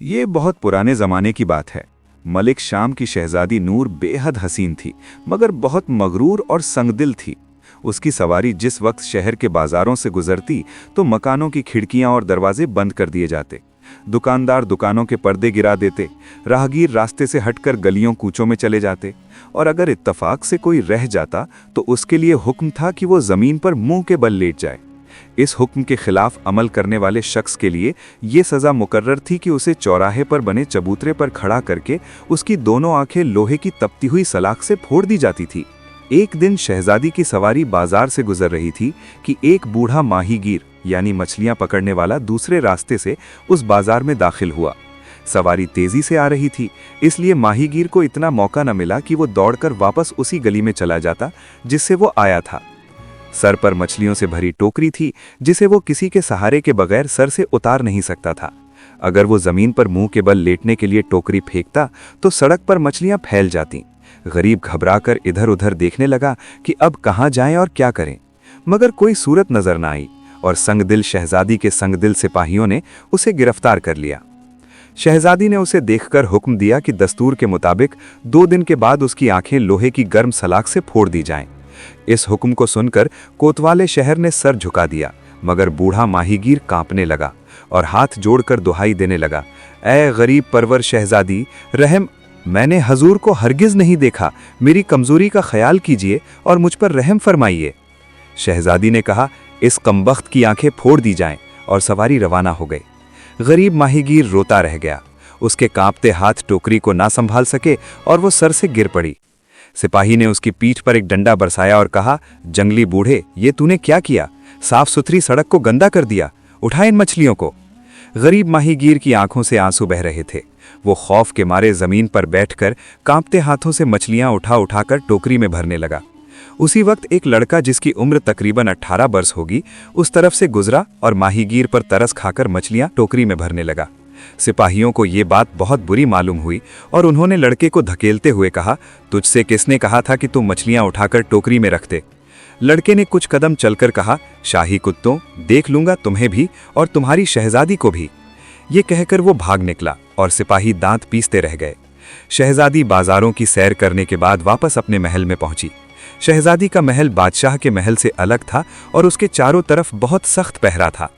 ये बहुत पुराने ज़माने की बात है। मलिक शाम की शहजादी नूर बेहद हसीन थी, मगर बहुत मगरूर और संगदिल थी। उसकी सवारी जिस वक्त शहर के बाजारों से गुजरती तो मकानों की खिड़कियां और दरवाजे बंद कर दिए जाते। दुकानदार दुकानों के पर्दे गिरा देते, राहगीर रास्ते से हटकर गलियों कूचों में चले जाते, और अगर इत्तफाक से कोई रह जाता तो उसके लिए हुक्म था कि वो ज़मीन पर मुंह के बल लेट जाए। इस हुक्म के खिलाफ अमल करने वाले शख्स के लिए ये सज़ा मुकर्रर थी कि उसे चौराहे पर बने चबूतरे पर खड़ा करके उसकी दोनों आंखें लोहे की तपती हुई सलाख से फोड़ दी जाती थी। एक दिन शहजादी की सवारी बाजार से गुजर रही थी कि एक बूढ़ा माहीगीर यानी मछलियां पकड़ने वाला दूसरे रास्ते से उस बाजार में दाखिल हुआ। सवारी तेजी से आ रही थी, इसलिए माहीगीर को इतना मौका न मिला कि वो दौड़कर वापस उसी गली में चला जाता जिससे वो आया था। सर पर मछलियों से भरी टोकरी थी जिसे वो किसी के सहारे के बगैर सर से उतार नहीं सकता था। अगर वो जमीन पर मुंह के बल लेटने के लिए टोकरी फेंकता तो सड़क पर मछलियां फैल जातीं। गरीब घबराकर इधर उधर देखने लगा कि अब कहां जाएं और क्या करें, मगर कोई सूरत नजर न आई और संगदिल शहजादी के संगदिल सिपाहियों ने उसे गिरफ्तार कर लिया। शहजादी ने उसे देखकर हुक्म दिया कि दस्तूर के मुताबिक 2 दिन के बाद उसकी आंखें लोहे की गर्म सलाख से फोड़ दी जाएं। इस हुक्म को सुनकर कोतवाले शहर ने सर झुका दिया, मगर बूढ़ा माहीगीर कांपने लगा और हाथ जोड़कर दुहाई देने लगा, ऐ गरीब परवर शहजादी, रहम, मैंने हजूर को हरगिज नहीं देखा, मेरी कमजोरी का ख्याल कीजिए और मुझ पर रहम फरमाइए। शहजादी ने कहा, इस कमबख्त की आंखें फोड़ दी जाएं, और सवारी रवाना हो गई। गरीब माहीगीर रोता रह गया। उसके कांपते हाथ टोकरी को ना संभाल सके और वो सर से गिर पड़ी। सिपाही ने उसकी पीठ पर एक डंडा बरसाया और कहा, जंगली बूढ़े, ये तूने क्या किया? साफ सुथरी सड़क को गंदा कर दिया। उठा इन मछलियों को। गरीब माहीगीर की आंखों से आंसू बह रहे थे। वो खौफ के मारे जमीन पर बैठकर कांपते हाथों से मछलियां उठा उठाकर टोकरी में भरने लगा। उसी वक्त एक लड़का जिसकी उम्र तकरीबन 18 बरस होगी उस तरफ से गुजरा और माहीगीर पर तरस खाकर मछलियां टोकरी में भरने लगा। सिपाहियों को ये बात बहुत बुरी मालूम हुई और उन्होंने लड़के को धकेलते हुए कहा, तुझसे किसने कहा था कि तुम मछलियां उठाकर टोकरी में रखते? लड़के ने कुछ कदम चलकर कहा, शाही कुत्तों, देख लूंगा तुम्हें भी और तुम्हारी शहजादी को भी। ये कहकर वो भाग निकला और सिपाही दांत पीसते रह गए। शहजादी बाजारों की सैर करने के बाद वापस अपने महल में पहुंची। शहजादी का महल बादशाह के महल से अलग था और उसके चारों तरफ बहुत सख्त पहरा था।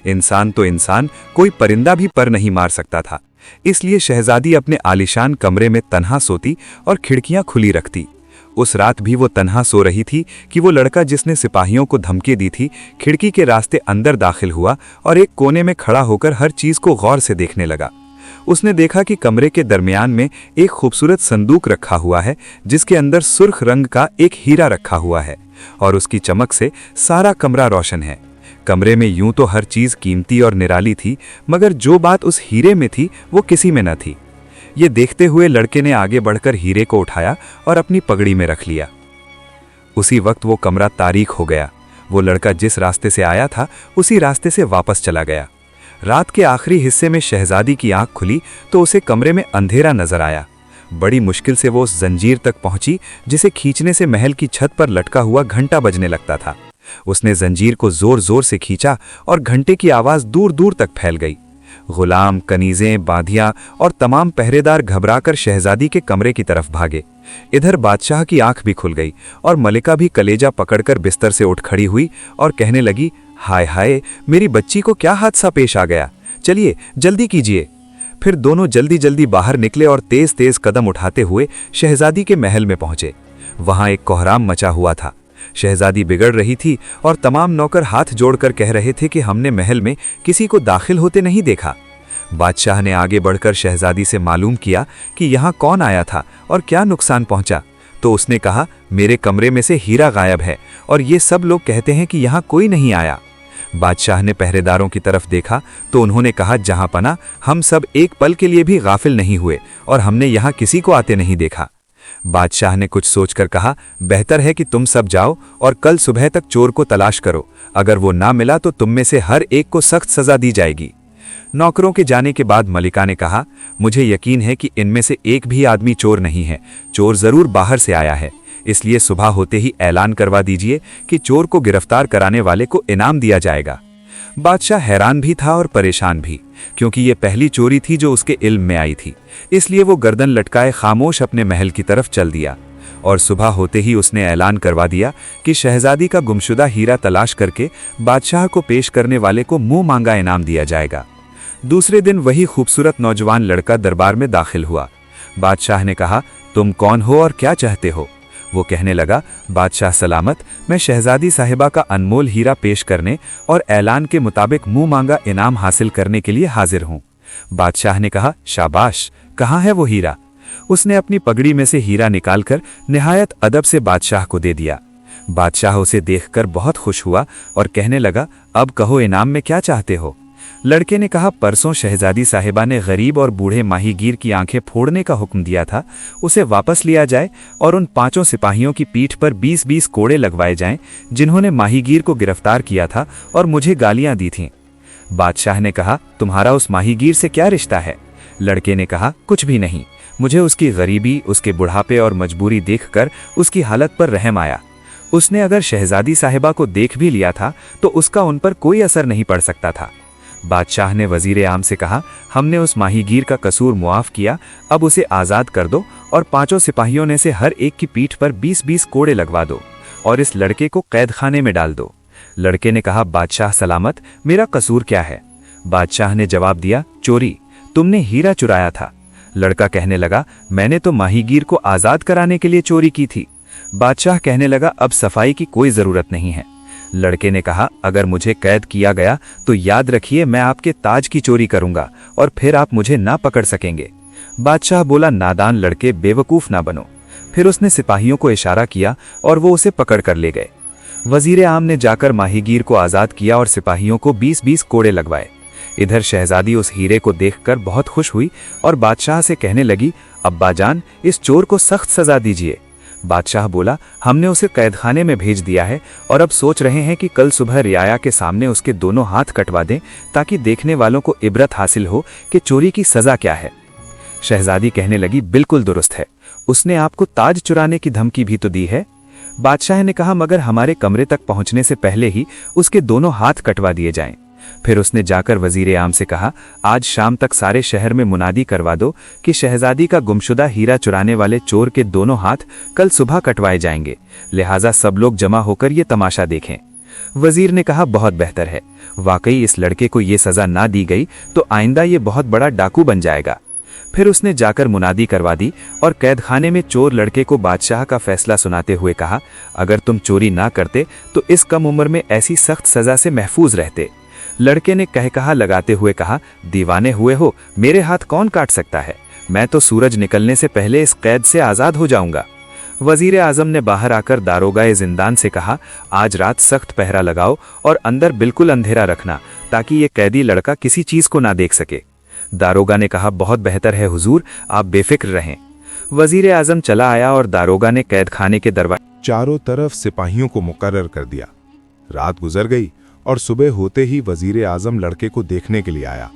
इंसान तो इंसान, कोई परिंदा भी पर नहीं मार सकता था। इसलिए शहजादी अपने आलीशान कमरे में तन्हा सोती और खिड़कियां खुली रखती। उस रात भी वो तन्हा सो रही थी कि वो लड़का जिसने सिपाहियों को धमकी दी थी खिड़की के रास्ते अंदर दाखिल हुआ और एक कोने में खड़ा होकर हर चीज को गौर से देखने लगा। उसने देखा कि कमरे के दरमियान में एक खूबसूरत संदूक रखा हुआ है जिसके अंदर सुर्ख रंग का एक हीरा रखा हुआ है और उसकी चमक से सारा कमरा रोशन है। कमरे में यूं तो हर चीज कीमती और निराली थी, मगर जो बात उस हीरे में थी वो किसी में न थी। ये देखते हुए लड़के ने आगे बढ़कर हीरे को उठाया और अपनी पगड़ी में रख लिया। उसी वक्त वो कमरा तारीक हो गया। वो लड़का जिस रास्ते से आया था उसी रास्ते से वापस चला गया। रात के आखिरी हिस्से में शहजादी की आंख खुली तो उसे कमरे में अंधेरा नजर आया। बड़ी मुश्किल से वो उस जंजीर तक पहुंची जिसे खींचने से महल की छत पर लटका हुआ घंटा बजने लगता था। उसने जंजीर को जोर जोर से खींचा और घंटे की आवाज दूर दूर तक फैल गई। गुलाम, कनीजें, बांधियां और तमाम पहरेदार घबराकर शहजादी के कमरे की तरफ भागे। इधर बादशाह की आंख भी खुल गई और मलिका भी कलेजा पकड़कर बिस्तर से उठ खड़ी हुई और कहने लगी, हाय हाय, मेरी बच्ची को क्या हादसा पेश आ गया, चलिए जल्दी कीजिए। फिर दोनों जल्दी जल्दी बाहर निकले और तेज तेज कदम उठाते हुए शहजादी के महल में पहुंचे। वहां एक कोहराम मचा हुआ था। शहजादी बिगड़ रही थी और तमाम नौकर हाथ जोड़कर कह रहे थे कि हमने महल में किसी को दाखिल होते नहीं देखा। बादशाह ने आगे बढ़कर शहजादी से मालूम किया कि यहाँ कौन आया था और क्या नुकसान पहुंचा, तो उसने कहा, मेरे कमरे में से हीरा गायब है और ये सब लोग कहते हैं कि यहाँ कोई नहीं आया। बादशाह ने पहरेदारों की तरफ देखा तो उन्होंने कहा, जहां पना, हम सब एक पल के लिए भी गाफिल नहीं हुए और हमने यहाँ किसी को आते नहीं देखा। बादशाह ने कुछ सोचकर कहा, बेहतर है कि तुम सब जाओ और कल सुबह तक चोर को तलाश करो। अगर वो ना मिला तो तुम में से हर एक को सख्त सजा दी जाएगी। नौकरों के जाने के बाद मलिका ने कहा, मुझे यकीन है कि इनमें से एक भी आदमी चोर नहीं है। चोर जरूर बाहर से आया है, इसलिए सुबह होते ही ऐलान करवा दीजिए कि चोर को गिरफ्तार कराने वाले को इनाम दिया जाएगा। बादशाह हैरान भी था और परेशान भी, क्योंकि ये पहली चोरी थी जो उसके इल्म में आई थी। इसलिए वो गर्दन लटकाए खामोश अपने महल की तरफ चल दिया और सुबह होते ही उसने ऐलान करवा दिया कि शहजादी का गुमशुदा हीरा तलाश करके बादशाह को पेश करने वाले को मुंह मांगा इनाम दिया जाएगा। दूसरे दिन वही खूबसूरत नौजवान लड़का दरबार में दाखिल हुआ। बादशाह ने कहा, तुम कौन हो और क्या चाहते हो? वो कहने लगा, बादशाह सलामत, मैं शहजादी साहिबा का अनमोल हीरा पेश करने और ऐलान के मुताबिक मुंह मांगा इनाम हासिल करने के लिए हाजिर हूँ। बादशाह ने कहा, शाबाश, कहाँ है वो हीरा? उसने अपनी पगड़ी में से हीरा निकालकर निहायत अदब से बादशाह को दे दिया। बादशाह उसे देखकर बहुत खुश हुआ और कहने लगा, अब कहो इनाम में क्या चाहते हो? लड़के ने कहा, परसों शहजादी साहिबा ने गरीब और बूढ़े माहीगीर की आंखें फोड़ने का हुक्म दिया था, उसे वापस लिया जाए और उन 5 सिपाहियों की पीठ पर 20-20 कोड़े लगवाए जाएं, जिन्होंने माहीगीर को गिरफ्तार किया था और मुझे गालियां दी थीं। बादशाह ने कहा, तुम्हारा उस माहीगीर से क्या रिश्ता है? लड़के ने कहा, कुछ भी नहीं, मुझे उसकी गरीबी, उसके बुढ़ापे और मजबूरी देखकर उसकी हालत पर रहम आया। उसने अगर शहजादी साहिबा को देख भी लिया था तो उसका उन पर कोई असर नहीं पड़ सकता था। बादशाह ने वजीर आम से कहा, हमने उस माहीगीर का कसूर मुआफ किया, अब उसे आज़ाद कर दो और 5 सिपाहियों ने से हर एक की पीठ पर 20-20 कोड़े लगवा दो और इस लड़के को कैद खाने में डाल दो। लड़के ने कहा, बादशाह सलामत, मेरा कसूर क्या है? बादशाह ने जवाब दिया, चोरी, तुमने हीरा चुराया था। लड़का कहने लगा, मैंने तो माहीगीर को आज़ाद कराने के लिए चोरी की थी। बादशाह कहने लगा, अब सफाई की कोई ज़रूरत नहीं है। लड़के ने कहा, अगर मुझे कैद किया गया तो याद रखिए मैं आपके ताज की चोरी करूंगा और फिर आप मुझे ना पकड़ सकेंगे। बादशाह बोला, नादान लड़के, बेवकूफ़ ना बनो। फिर उसने सिपाहियों को इशारा किया और वो उसे पकड़ कर ले गए। वजीर आम ने जाकर माहीगीर को आज़ाद किया और सिपाहियों को 20-20 कोड़े लगवाए। इधर शहजादी उस हीरे को देखकर बहुत खुश हुई और बादशाह से कहने लगी, अब्बा जान, इस चोर को सख्त सजा दीजिए। बादशाह बोला, हमने उसे कैदखाने में भेज दिया है और अब सोच रहे हैं कि कल सुबह रियाया के सामने उसके दोनों हाथ कटवा दें ताकि देखने वालों को इबरत हासिल हो कि चोरी की सजा क्या है। शहजादी कहने लगी, बिल्कुल दुरुस्त है, उसने आपको ताज चुराने की धमकी भी तो दी है। बादशाह ने कहा, मगर हमारे कमरे तक पहुंचने से पहले ही उसके दोनों हाथ कटवा दिए जाएं। फिर उसने जाकर वजीर आम से कहा, आज शाम तक सारे शहर में मुनादी करवा दो कि शहजादी का गुमशुदा हीरा चुराने वाले चोर के दोनों हाथ कल सुबह कटवाए जाएंगे, लिहाजा सब लोग जमा होकर ये तमाशा देखें। वजीर ने कहा, बहुत बेहतर है, वाकई इस लड़के को ये सजा ना दी गई तो आइंदा ये बहुत बड़ा डाकू बन जाएगा। फिर उसने जाकर मुनादी करवा दी और कैदखाने में चोर लड़के को बादशाह का फैसला सुनाते हुए कहा, अगर तुम चोरी ना करते तो इस कम उम्र में ऐसी सख्त सजा से महफूज रहते। लड़के ने कहा लगाते हुए कहा, दीवाने हुए हो, मेरे हाथ कौन काट सकता है? मैं तो सूरज निकलने से पहले इस कैद से आज़ाद हो जाऊंगा। वजीर आजम ने बाहर आकर दारोगाए जिंदान से कहा, आज रात सख्त पहरा लगाओ और अंदर बिल्कुल अंधेरा रखना ताकि ये कैदी लड़का किसी चीज को ना देख सके। दारोगा ने कहा, बहुत बेहतर है हुजूर, आप बेफिक्र रहें। वजीर आजम चला आया और दारोगा ने कैदखाने के दरवाजे चारों तरफ सिपाहियों को मुकर्रर कर दिया। रात गुजर गई और सुबह होते ही वजीर आजम लड़के को देखने के लिए आया,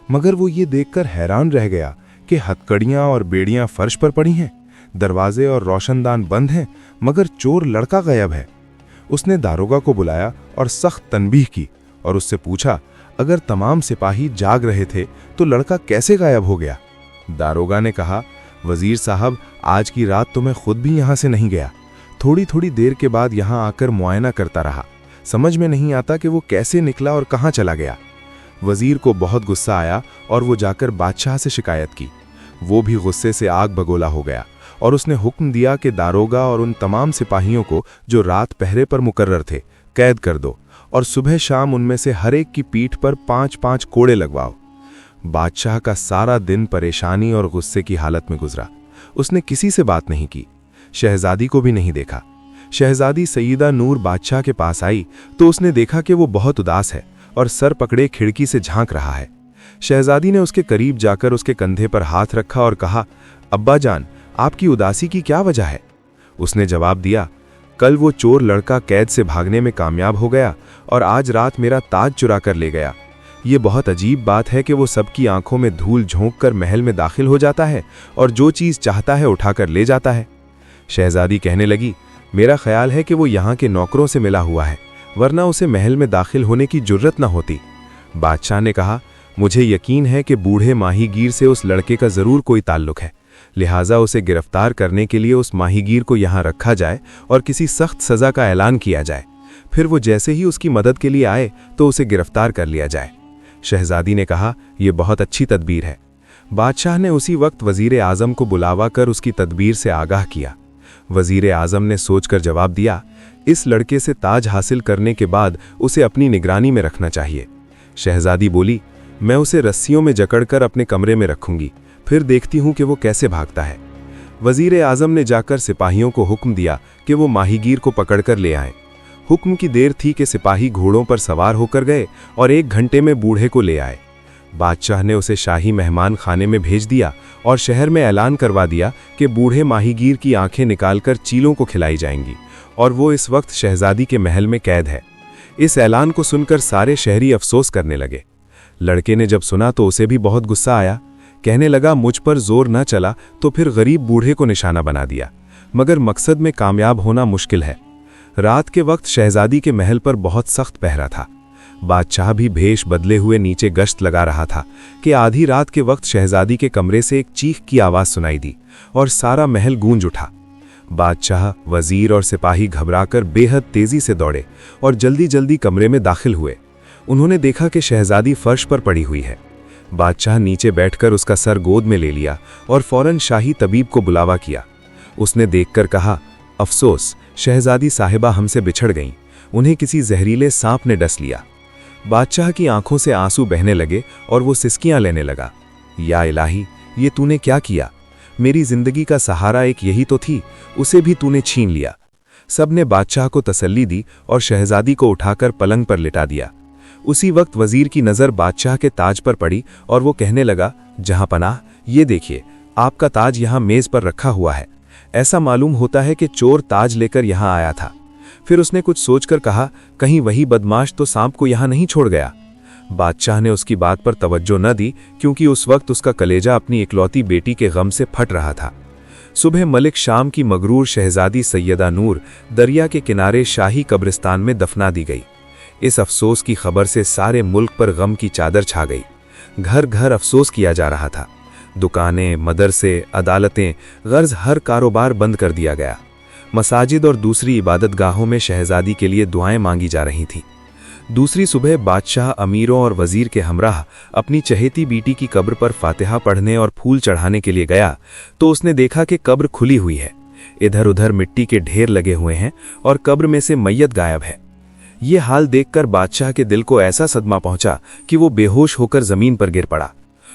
मगर वो ये देखकर हैरान रह गया कि हथकड़ियां और बेड़ियां फर्श पर पड़ी हैं, दरवाजे और रोशनदान बंद हैं, मगर चोर लड़का गायब है। उसने दारोगा को बुलाया और सख्त तनबीह की और उससे पूछा, अगर तमाम सिपाही जाग रहे थे तो लड़का कैसे गायब हो गया? दारोगा ने कहा, वजीर साहब, आज की रात तो मैं खुद भी यहाँ से नहीं गया, थोड़ी थोड़ी देर के बाद यहाँ आकर मुआयना करता रहा, समझ में नहीं आता कि वो कैसे निकला और कहाँ चला गया। वजीर को बहुत गुस्सा आया और वो जाकर बादशाह से शिकायत की। वो भी गुस्से से आग बगोला हो गया और उसने हुक्म दिया कि दारोगा और उन तमाम सिपाहियों को जो रात पहरे पर मुकर्रर थे कैद कर दो और सुबह शाम उनमें से हर एक की पीठ पर 5-5 कोड़े लगवाओ। बादशाह का सारा दिन परेशानी और गुस्से की हालत में गुजरा। उसने किसी से बात नहीं की, शहजादी को भी नहीं देखा। शहजादी सईदा नूर बादशाह के पास आई तो उसने देखा कि वो बहुत उदास है और सर पकड़े खिड़की से झांक रहा है। शहजादी ने उसके करीब जाकर उसके कंधे पर हाथ रखा और कहा, अब्बा जान, आपकी उदासी की क्या वजह है? उसने जवाब दिया, कल वो चोर लड़का कैद से भागने में कामयाब हो गया और आज रात मेरा ताज चुरा कर ले गया। ये बहुत अजीब बात है कि वो सबकी आंखों में धूल झोंक कर महल में दाखिल हो जाता है और जो चीज़ चाहता है उठाकर ले जाता है। शहजादी कहने लगी, मेरा ख्याल है कि वो यहाँ के नौकरों से मिला हुआ है, वरना उसे महल में दाखिल होने की जुर्रत न होती। बादशाह ने कहा, मुझे यकीन है कि बूढ़े माहीगीर से उस लड़के का जरूर कोई ताल्लुक है, लिहाजा उसे गिरफ्तार करने के लिए उस माहीगीर को यहाँ रखा जाए और किसी सख्त सज़ा का ऐलान किया जाए। फिर वो जैसे ही उसकी मदद के लिए आए तो उसे गिरफ्तार कर लिया जाए। शहजादी ने कहा, यह बहुत अच्छी तदबीर है। बादशाह ने उसी वक्त वजीर आज़म को बुलावा कर उसकी तदबीर से आगाह किया। वजीर आज़म ने सोचकर जवाब दिया, इस लड़के से ताज हासिल करने के बाद उसे अपनी निगरानी में रखना चाहिए। शहजादी बोली, मैं उसे रस्सियों में जकड़कर अपने कमरे में रखूंगी, फिर देखती हूं कि वो कैसे भागता है। वजीर आज़म ने जाकर सिपाहियों को हुक्म दिया कि वो माहीगीर को पकड़कर ले आएं। हुक्म की देर थी कि सिपाही घोड़ों पर सवार होकर गए और 1 घंटे में बूढ़े को ले आए। बादशाह ने उसे शाही मेहमान खाने में भेज दिया और शहर में ऐलान करवा दिया कि बूढ़े माहीगीर की आंखें निकालकर चीलों को खिलाई जाएंगी और वो इस वक्त शहजादी के महल में कैद है। इस ऐलान को सुनकर सारे शहरी अफसोस करने लगे। लड़के ने जब सुना तो उसे भी बहुत गुस्सा आया। कहने लगा, मुझ पर जोर न चला तो फिर गरीब बूढ़े को निशाना बना दिया, मगर मकसद में कामयाब होना मुश्किल है। रात के वक्त शहजादी के महल पर बहुत सख्त पहरा था। बादशाह भी भेष बदले हुए नीचे गश्त लगा रहा था कि आधी रात के वक्त शहजादी के कमरे से एक चीख की आवाज़ सुनाई दी और सारा महल गूंज उठा। बादशाह, वजीर और सिपाही घबराकर बेहद तेजी से दौड़े और जल्दी जल्दी कमरे में दाखिल हुए। उन्होंने देखा कि शहजादी फर्श पर पड़ी हुई है। बादशाह नीचे बैठकर उसका सर गोद में ले लिया और फौरन शाही तबीब को बुलावा किया। उसने देखकर कहा, अफसोस, शहजादी साहिबा हमसे बिछड़ गईं, उन्हें किसी जहरीले सांप ने डस लिया। बादशाह की आंखों से आंसू बहने लगे और वो सिसकियां लेने लगा। या इलाही, ये तूने क्या किया? मेरी जिंदगी का सहारा एक यही तो थी, उसे भी तूने छीन लिया। सबने बादशाह को तसल्ली दी और शहजादी को उठाकर पलंग पर लिटा दिया। उसी वक्त वजीर की नज़र बादशाह के ताज पर पड़ी और वो कहने लगा, जहांपनाह, ये देखिए, आपका ताज यहाँ मेज़ पर रखा हुआ है। ऐसा मालूम होता है कि चोर ताज लेकर यहाँ आया था। फिर उसने कुछ सोचकर कहा, कहीं वही बदमाश तो सांप को यहाँ नहीं छोड़ गया। बादशाह ने उसकी बात पर तवज्जो न दी, क्योंकि उस वक्त उसका कलेजा अपनी इकलौती बेटी के गम से फट रहा था। सुबह मलिक शाम की मगरूर शहजादी सैयदा नूर दरिया के किनारे शाही कब्रिस्तान में दफना दी गई। इस अफसोस की खबर से सारे मुल्क पर गम की चादर छा गई। घर घर अफसोस किया जा रहा था। दुकानें, मदरसे, अदालतें, गर्ज हर कारोबार बंद कर दिया गया। मसाजिद और दूसरी इबादतगाहों में शहजादी के लिए दुआएं मांगी जा रही थीं। दूसरी सुबह बादशाह अमीरों और वजीर के हमराह अपनी चहेती बेटी की कब्र पर फातिहा पढ़ने और फूल चढ़ाने के लिए गया तो उसने देखा कि कब्र खुली हुई है। इधर उधर मिट्टी के ढेर लगे हुए हैं और कब्र में से मैयत गायब है। ये हाल देखकर बादशाह के दिल को ऐसा सदमा पहुंचा कि वो बेहोश होकर जमीन पर गिर पड़ा।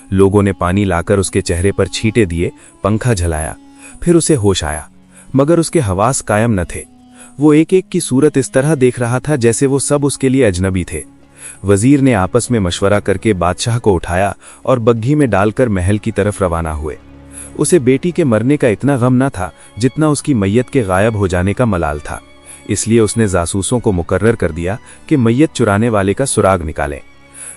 लोगों ने पानी लाकर उसके चेहरे पर छींटे दिए, पंखा झलाया, फिर उसे होश आया, मगर उसके हवास कायम न थे। वो एक एक की सूरत इस तरह देख रहा था जैसे वो सब उसके लिए अजनबी थे। वजीर ने आपस में मशवरा करके बादशाह को उठाया और बग्घी में डालकर महल की तरफ रवाना हुए। उसे बेटी के मरने का इतना गम न था जितना उसकी मैयत के गायब हो जाने का मलाल था। इसलिए उसने जासूसों को मुकर्रर कर दिया कि मैयत चुराने वाले का सुराग निकालें।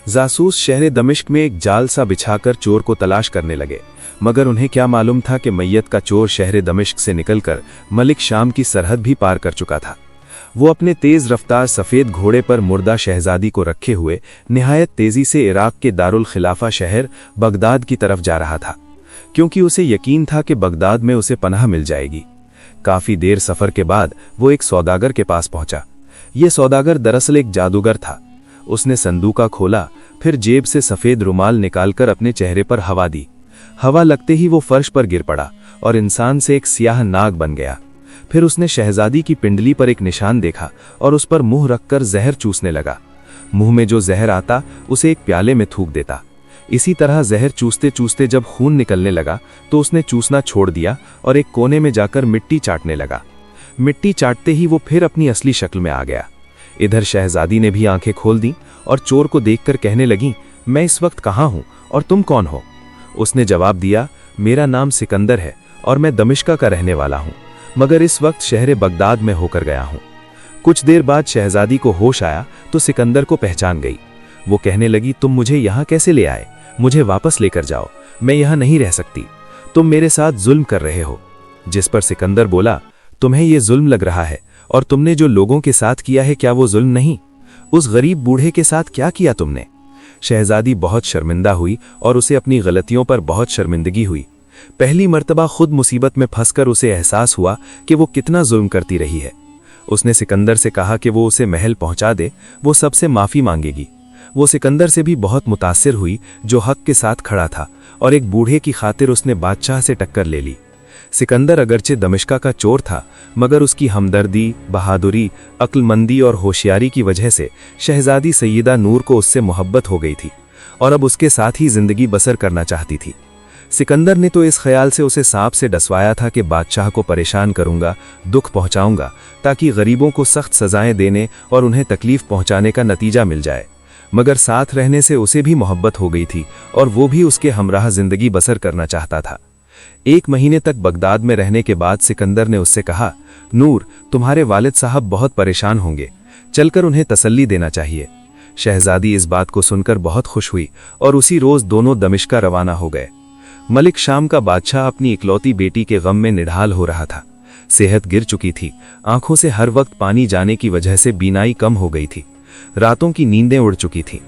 जासूस शहर दमिश्क में एक जाल सा बिछाकर चोर को तलाश करने लगे, मगर उन्हें क्या मालूम था कि मैयत का चोर शहर दमिश्क से निकलकर मलिक शाम की सरहद भी पार कर चुका था। वो अपने तेज रफ्तार सफ़ेद घोड़े पर मुर्दा शहजादी को रखे हुए निहायत तेजी से इराक के दारुल खिलाफा शहर बगदाद की तरफ जा रहा था, क्योंकि उसे यकीन था कि बगदाद में उसे पनाह मिल जाएगी। काफ़ी देर सफ़र के बाद वो एक सौदागर के पास पहुंचा। ये सौदागर दरअसल एक जादूगर था। उसने संदूका खोला, फिर जेब से सफ़ेद रुमाल निकालकर अपने चेहरे पर हवा दी। हवा लगते ही वो फर्श पर गिर पड़ा और इंसान से एक सियाह नाग बन गया। फिर उसने शहजादी की पिंडली पर एक निशान देखा और उस पर मुंह रखकर जहर चूसने लगा। मुंह में जो जहर आता उसे एक प्याले में थूक देता। इसी तरह जहर चूसते चूसते जब खून निकलने लगा तो उसने चूसना छोड़ दिया और एक कोने में जाकर मिट्टी चाटने लगा। मिट्टी चाटते ही वो फिर अपनी असली शक्ल में आ गया। इधर शहजादी ने भी आंखें खोल दी और चोर को देखकर कहने लगी, मैं इस वक्त कहाँ हूँ और तुम कौन हो? उसने जवाब दिया, मेरा नाम सिकंदर है और मैं दमिश्का का रहने वाला हूँ, मगर इस वक्त शहर बगदाद में होकर गया हूँ। कुछ देर बाद शहजादी को होश आया तो सिकंदर को पहचान गई। वो कहने लगी, तुम मुझे यहाँ कैसे ले आए? मुझे वापस लेकर जाओ, मैं यहाँ नहीं रह सकती। तुम मेरे साथ जुल्म कर रहे हो। जिस पर सिकंदर बोला, तुम्हें ये जुल्म लग रहा है और तुमने जो लोगों के साथ किया है क्या वो जुल्म नहीं? उस गरीब बूढ़े के साथ क्या किया तुमने? शहजादी बहुत शर्मिंदा हुई और उसे अपनी गलतियों पर बहुत शर्मिंदगी हुई। पहली मर्तबा खुद मुसीबत में फंसकर उसे एहसास हुआ कि वो कितना जुल्म करती रही है। उसने सिकंदर से कहा कि वो उसे महल पहुंचा दे, वो सबसे माफ़ी मांगेगी। वो सिकंदर से भी बहुत मुतासिर हुई जो हक के साथ खड़ा था, और एक बूढ़े की खातिर उसने बादशाह से टक्कर ले ली। सिकंदर अगरचे दमिश्का का चोर था, मगर उसकी हमदर्दी, बहादुरी, अक्लमंदी और होशियारी की वजह से शहजादी सैयदा नूर को उससे मोहब्बत हो गई थी और अब उसके साथ ही जिंदगी बसर करना चाहती थी। सिकंदर ने तो इस ख्याल से उसे सांप से डसवाया था कि बादशाह को परेशान करूंगा, दुख पहुंचाऊंगा, ताकि गरीबों को सख्त सजाएं देने और उन्हें तकलीफ पहुंचाने का नतीजा मिल जाए। मगर साथ रहने से उसे भी मोहब्बत हो गई थी और वो भी उसके हमराह जिंदगी बसर करना चाहता था। 1 महीने तक बगदाद में रहने के बाद सिकंदर ने उससे कहा, नूर, तुम्हारे वालिद साहब बहुत परेशान होंगे, चलकर उन्हें तसल्ली देना चाहिए। शहजादी इस बात को सुनकर बहुत खुश हुई और उसी रोज दोनों दमिश्का रवाना हो गए। मलिक शाम का बादशाह अपनी इकलौती बेटी के गम में निढाल हो रहा था। सेहत गिर चुकी थी, आंखों से हर वक्त पानी जाने की वजह से बीनाई कम हो गई थी, रातों की नींदें उड़ चुकी थीं।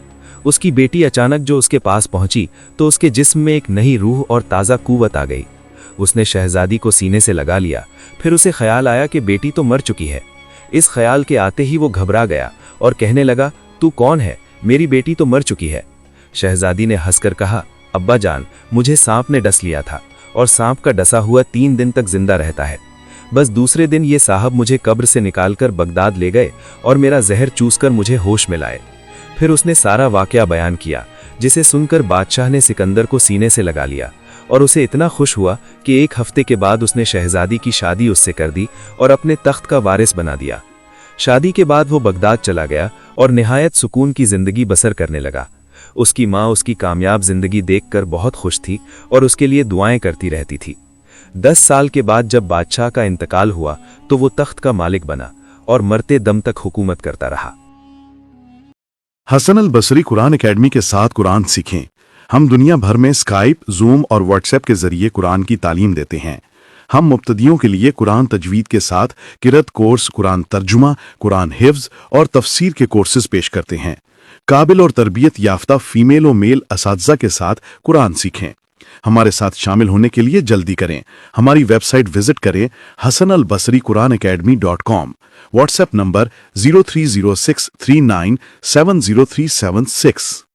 उसकी बेटी अचानक जो उसके पास पहुंची तो उसके जिस्म में एक नई रूह और ताज़ा कुव्वत आ गई। उसने शहजादी को सीने से लगा लिया। फिर उसे ख्याल आया कि बेटी तो मर चुकी है। इस ख्याल के आते ही वो घबरा गया और कहने लगा, तू कौन है? मेरी बेटी तो मर चुकी है। शहजादी ने हंसकर कहा, अब्बा जान, मुझे सांप ने डस लिया था और सांप का डसा हुआ 3 दिन तक जिंदा रहता है। बस दूसरे दिन ये साहब मुझे कब्र से निकालकर बगदाद ले गए और मेरा जहर चूसकर मुझे होश में लाए। फिर उसने सारा वाकया बयान किया, जिसे सुनकर बादशाह ने सिकंदर को सीने से लगा लिया और उसे इतना खुश हुआ कि 1 हफ्ते के बाद उसने शहजादी की शादी उससे कर दी और अपने तख्त का वारिस बना दिया। शादी के बाद वो बगदाद चला गया और निहायत सुकून की जिंदगी बसर करने लगा। उसकी माँ उसकी कामयाब जिंदगी देखकर बहुत खुश थी और उसके लिए दुआएं करती रहती थी। 10 साल के बाद जब बादशाह का इंतकाल हुआ तो वो तख्त का मालिक बना और मरते दम तक हुकूमत करता रहा। हसन अल बसरी कुरान एकेडमी के साथ कुरान सीखें। हम दुनिया भर में स्काइप, जूम और व्हाट्सएप के जरिए कुरान की तालीम देते हैं। हम मुब्तदियों के लिए कुरान तजवीद के साथ किरत कोर्स, कुरान तर्जुमा, कुरान हिफ्ज और तफसीर के कोर्सेज पेश करते हैं। काबिल और तरबियत याफ्ता फीमेल और मेल असातिज़ा के साथ कुरान सीखें। हमारे साथ शामिल होने के लिए जल्दी करें। हमारी वेबसाइट विजिट करें hasanalbasriquranacademy.com। WhatsApp number 030639703776।